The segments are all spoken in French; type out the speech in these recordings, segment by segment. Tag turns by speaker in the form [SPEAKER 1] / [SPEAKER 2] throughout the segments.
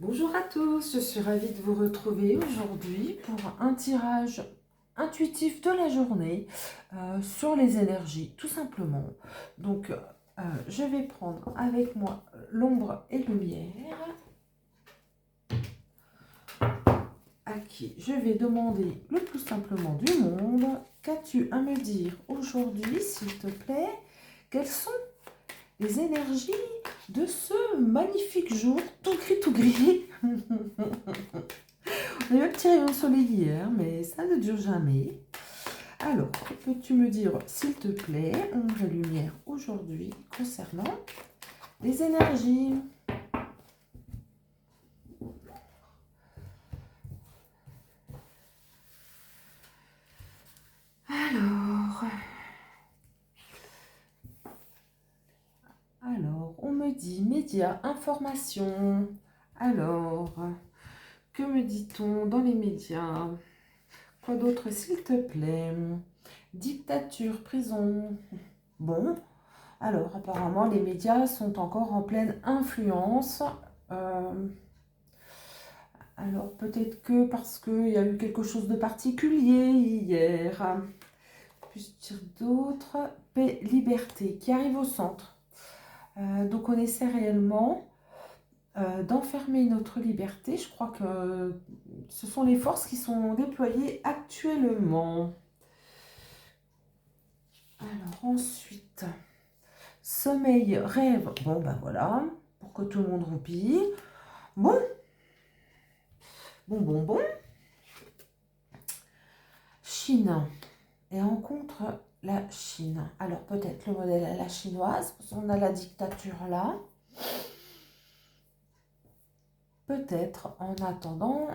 [SPEAKER 1] Bonjour à tous, je suis ravie de vous retrouver aujourd'hui pour un tirage intuitif de la journée sur les énergies, tout simplement. Donc, je vais prendre avec moi l'ombre et lumière, à qui je vais demander le plus simplement du monde. Qu'as-tu à me dire aujourd'hui, s'il te plaît? Quelles sont les énergies de ce magnifique jour tout gris? On a eu un petit rayon de soleil hier, mais ça ne dure jamais. Alors, peux-tu me dire, s'il te plaît, ombre et lumière aujourd'hui concernant les énergies? Alors, on me dit médias, information. Alors, que me dit-on dans les médias? Quoi d'autre, s'il te plaît? Dictature, prison. Bon, alors apparemment les médias sont encore en pleine influence. Alors peut-être que parce qu'il y a eu quelque chose de particulier hier. Puis-je dire d'autres? Paix, liberté qui arrive au centre. Donc on essaie réellement d'enfermer notre liberté. Je crois que ce sont les forces qui sont déployées actuellement. Alors ensuite, sommeil, rêve. Bon ben voilà, pour que tout le monde roupille. Bon. Chine. Et rencontre la Chine. Alors peut-être le modèle à la chinoise, parce qu'on a la dictature là. Peut-être en attendant,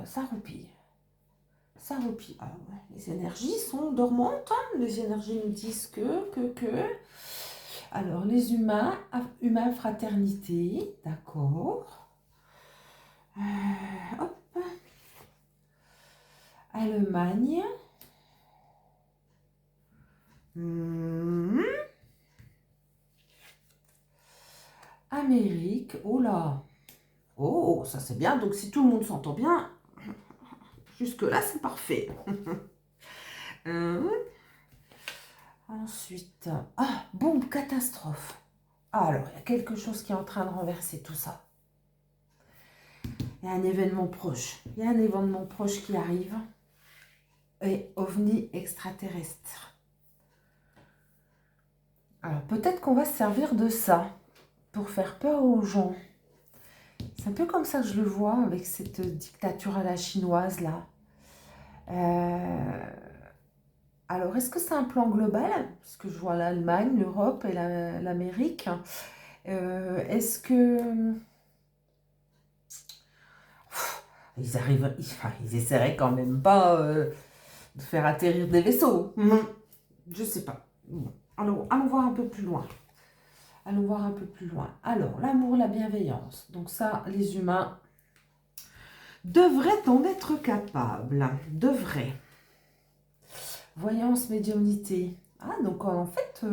[SPEAKER 1] ça roupille. Ça roupille. Ah ouais, les énergies sont dormantes. Hein. Les énergies nous disent que. Alors les humains, fraternité, d'accord. Hop. Allemagne. Amérique. Oh là. Oh, ça c'est bien. Donc si tout le monde s'entend bien, jusque-là c'est parfait. Ensuite, bombe, catastrophe. Alors, il y a quelque chose qui est en train de renverser tout ça. Il y a un événement proche. Il y a un événement proche qui arrive. Et ovni extraterrestre. Alors, peut-être qu'on va se servir de ça pour faire peur aux gens. C'est un peu comme ça que je le vois avec cette dictature à la chinoise là. Alors, est-ce que c'est un plan global? Parce que je vois l'Allemagne, l'Europe et l'Amérique. Est-ce que... ils essaieraient quand même pas de faire atterrir des vaisseaux. Je sais pas. Bon. Alors, allons voir un peu plus loin. Allons voir un peu plus loin. Alors, l'amour, la bienveillance. Donc ça, les humains devraient en être capables. Devraient. Voyance, médiumnité. Ah, donc en fait,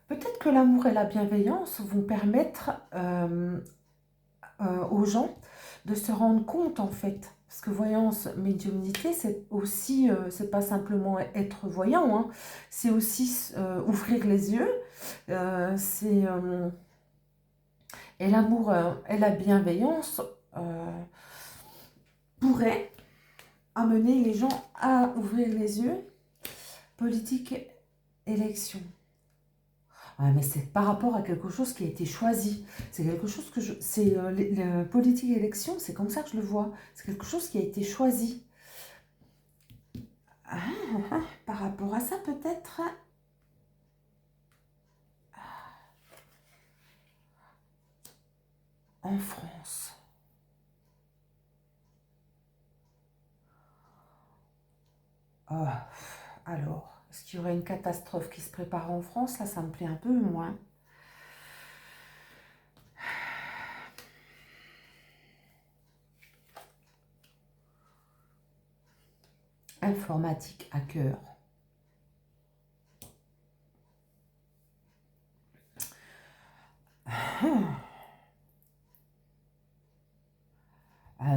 [SPEAKER 1] peut-être que l'amour et la bienveillance vont permettre aux gens de se rendre compte en fait. Parce que voyance, médiumnité, c'est aussi, c'est pas simplement être voyant, hein, c'est aussi ouvrir les yeux. Et l'amour et la bienveillance pourraient amener les gens à ouvrir les yeux. Politique, élection. Mais c'est par rapport à quelque chose qui a été choisi. C'est quelque chose que je... C'est politique et élection, c'est comme ça que je le vois. C'est quelque chose qui a été choisi. Par rapport à ça, peut-être... En France. Alors, est-ce qu'il y aurait une catastrophe qui se prépare en France? Là, ça me plaît un peu moins. Informatique, hacker.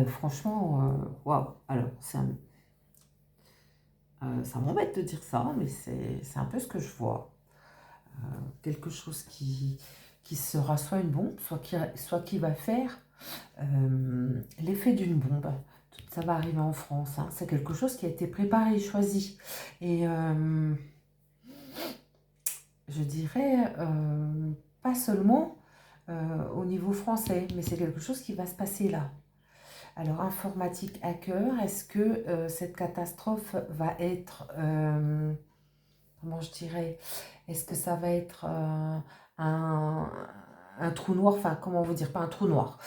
[SPEAKER 1] Franchement, waouh. Alors, ça m'embête de dire ça, mais c'est un peu ce que je vois. Quelque chose qui sera soit une bombe, soit qui va faire l'effet d'une bombe. Ça va arriver en France, hein. C'est quelque chose qui a été préparé, choisi. Et je dirais, pas seulement au niveau français, mais c'est quelque chose qui va se passer là. Alors, informatique hacker, est-ce que cette catastrophe va être, comment je dirais, est-ce que ça va être un, un trou noir, enfin, comment vous dire, pas un trou noir,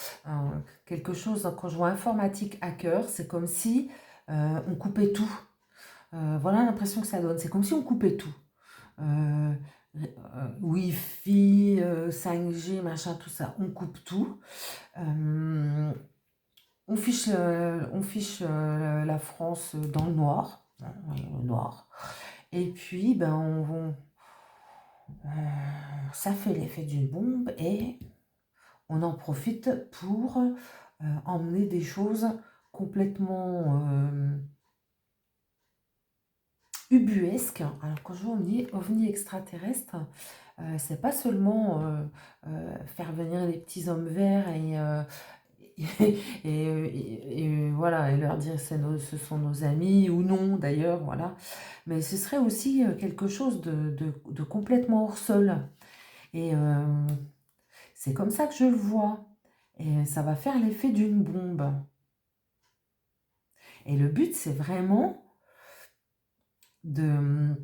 [SPEAKER 1] quelque chose, quand je vois informatique hacker, c'est comme si on coupait tout. Voilà l'impression que ça donne, c'est comme si on coupait tout. Euh, Wi-Fi, 5G, machin, tout ça, on coupe tout. Euh, on fiche la France dans le noir, hein, oui, le noir. Et puis, ben, ça fait l'effet d'une bombe et on en profite pour emmener des choses complètement ubuesques. Alors, quand je vois ovni extraterrestre, c'est pas seulement faire venir des petits hommes verts et voilà, et leur dire ce sont nos amis ou non d'ailleurs, voilà. Mais ce serait aussi quelque chose de complètement hors sol. Et c'est comme ça que je le vois. Et ça va faire l'effet d'une bombe. Et le but, c'est vraiment de,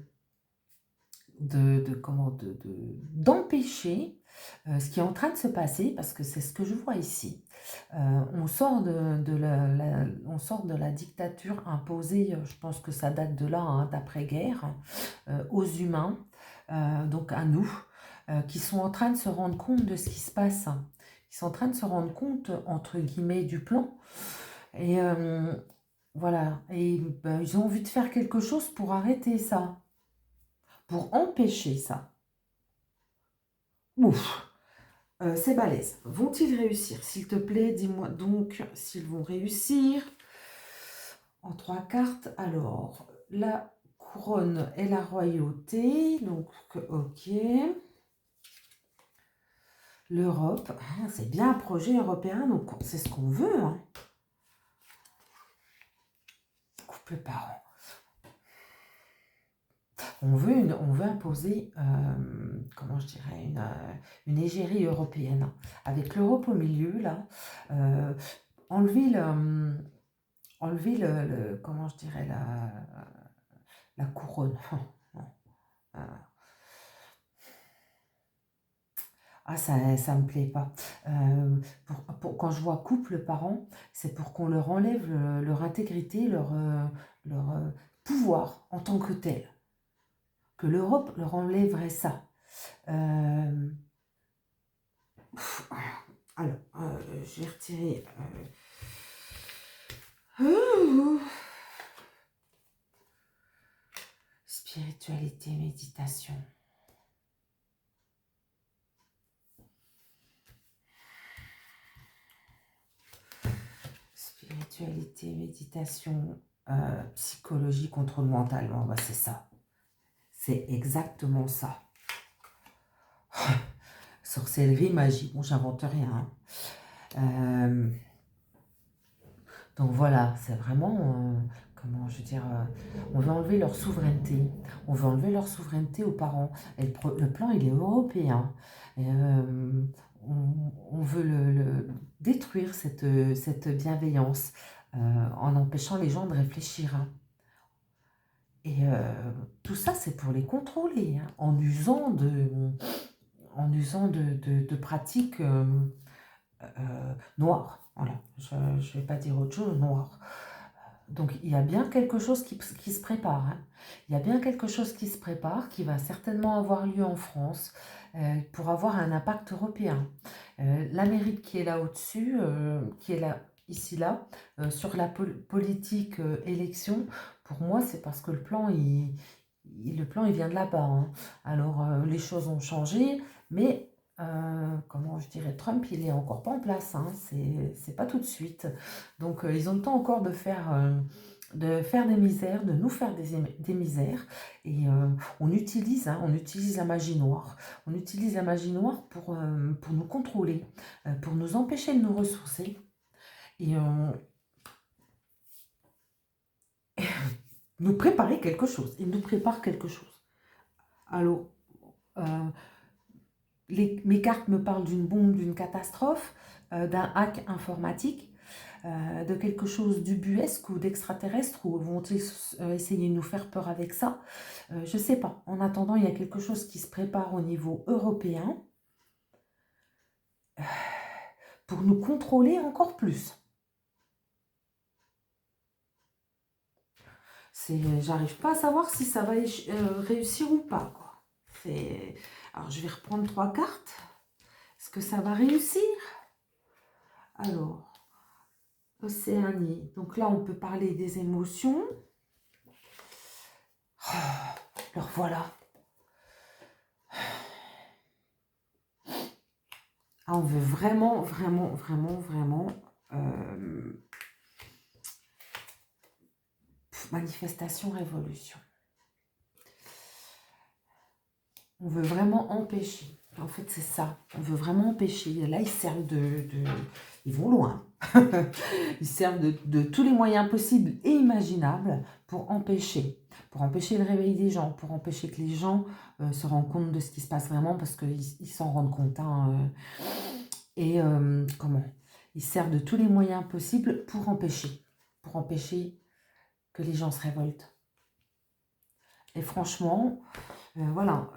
[SPEAKER 1] d'empêcher ce qui est en train de se passer, parce que c'est ce que je vois ici. On sort on sort de la dictature imposée, je pense que ça date de là, hein, d'après-guerre, aux humains, donc à nous, qui sont en train de se rendre compte de ce qui se passe, qui sont en train de se rendre compte, entre guillemets, du plan. Et voilà, et ben, ils ont envie de faire quelque chose pour arrêter ça, pour empêcher ça. Ouf, c'est balèze. Vont-ils réussir? S'il te plaît, dis-moi donc s'ils vont réussir. En 3 cartes, alors, la couronne et la royauté, donc ok. L'Europe, ah, c'est bien un projet européen, donc c'est ce qu'on veut, hein. Couple parent. On veut imposer, comment je dirais, une égérie européenne, avec l'Europe au milieu, là. Enlever comment je dirais, la couronne. Ah, ça me plaît pas. Quand je vois couple parent, c'est pour qu'on leur enlève leur intégrité, leur pouvoir en tant que tel. Que l'Europe leur enlèverait ça. Euh, alors, je vais retirer. Spiritualité, méditation. Spiritualité, méditation, psychologie, contrôle mental. Bon, bah, c'est ça. C'est exactement ça. Sorcellerie, magie. Bon, j'invente rien, hein. Donc voilà, c'est vraiment, comment je veux dire, on veut enlever leur souveraineté. On veut enlever leur souveraineté aux parents. Et le plan, il est européen. Et, on veut détruire cette bienveillance en empêchant les gens de réfléchir, hein. Et tout ça, c'est pour les contrôler, hein, en usant de pratiques noires. Voilà, je ne vais pas dire autre chose, noires. Donc il y a bien quelque chose qui se prépare, hein. Il y a bien quelque chose qui se prépare, qui va certainement avoir lieu en France pour avoir un impact européen. L'Amérique qui est là au-dessus, qui est là, ici là, sur la politique élection, pour moi c'est parce que le plan il vient de là-bas, hein. Alors les choses ont changé, mais comment bon, je dirais Trump, il est encore pas en place, hein, c'est pas tout de suite. Donc, ils ont le temps encore de faire des misères, de nous faire des misères. Et on utilise la magie noire. On utilise la magie noire pour nous contrôler, pour nous empêcher de nous ressourcer. Et nous préparer quelque chose. Ils nous préparent quelque chose. Alors, mes cartes me parlent d'une bombe, d'une catastrophe, d'un hack informatique, de quelque chose d'ubuesque ou d'extraterrestre, ou vont-ils essayer de nous faire peur avec ça? Je ne sais pas. En attendant, il y a quelque chose qui se prépare au niveau européen pour nous contrôler encore plus. J'arrive pas à savoir si ça va réussir ou pas, quoi. Alors, je vais reprendre 3 cartes. Est-ce que ça va réussir? Alors, Océanie. Donc là, on peut parler des émotions. Alors voilà. Ah, on veut vraiment, vraiment, vraiment, vraiment manifestation, révolution. On veut vraiment empêcher. En fait, c'est ça. On veut vraiment empêcher. Là, ils servent ils vont loin. Ils servent de tous les moyens possibles et imaginables pour empêcher le réveil des gens, pour empêcher que les gens se rendent compte de ce qui se passe vraiment, parce qu'ils s'en rendent compte. Hein, et comment? Ils servent de tous les moyens possibles pour empêcher que les gens se révoltent. Et franchement, voilà,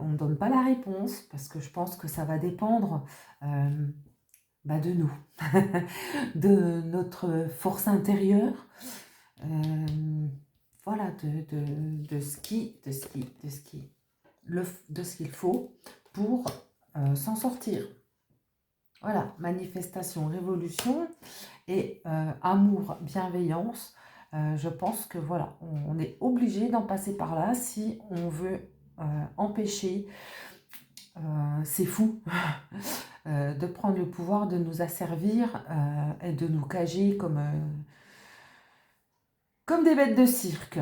[SPEAKER 1] on ne donne pas la réponse, parce que je pense que ça va dépendre de nous, de notre force intérieure, voilà, de ce qu'il faut pour s'en sortir. Voilà, manifestation, révolution et amour, bienveillance. Je pense que voilà, on est obligé d'en passer par là si on veut empêcher ces fous de prendre le pouvoir, de nous asservir et de nous cager comme des bêtes de cirque.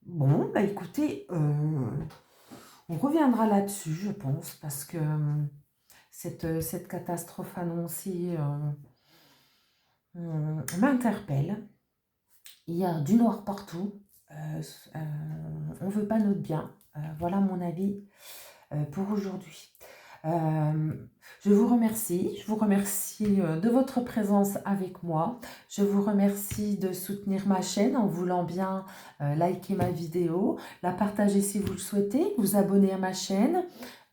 [SPEAKER 1] Bon, bah écoutez, on reviendra là-dessus, je pense, parce que cette catastrophe annoncée m'interpelle. Il y a du noir partout. On ne veut pas notre bien. Voilà mon avis pour aujourd'hui. Je vous remercie de votre présence avec moi. Je vous remercie de soutenir ma chaîne en voulant bien liker ma vidéo, la partager si vous le souhaitez, vous abonner à ma chaîne.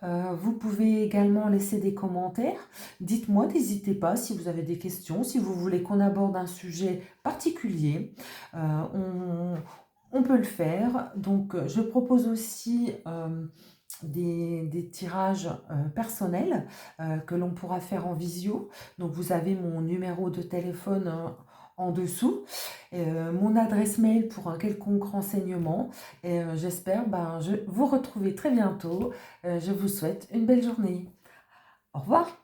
[SPEAKER 1] Vous pouvez également laisser des commentaires. Dites-moi, n'hésitez pas si vous avez des questions, si vous voulez qu'on aborde un sujet particulier. On peut le faire. Donc, je propose aussi des tirages personnels que l'on pourra faire en visio. Donc, vous avez mon numéro de téléphone en dessous, mon adresse mail pour un quelconque renseignement. Et j'espère vous retrouver très bientôt. Je vous souhaite une belle journée. Au revoir.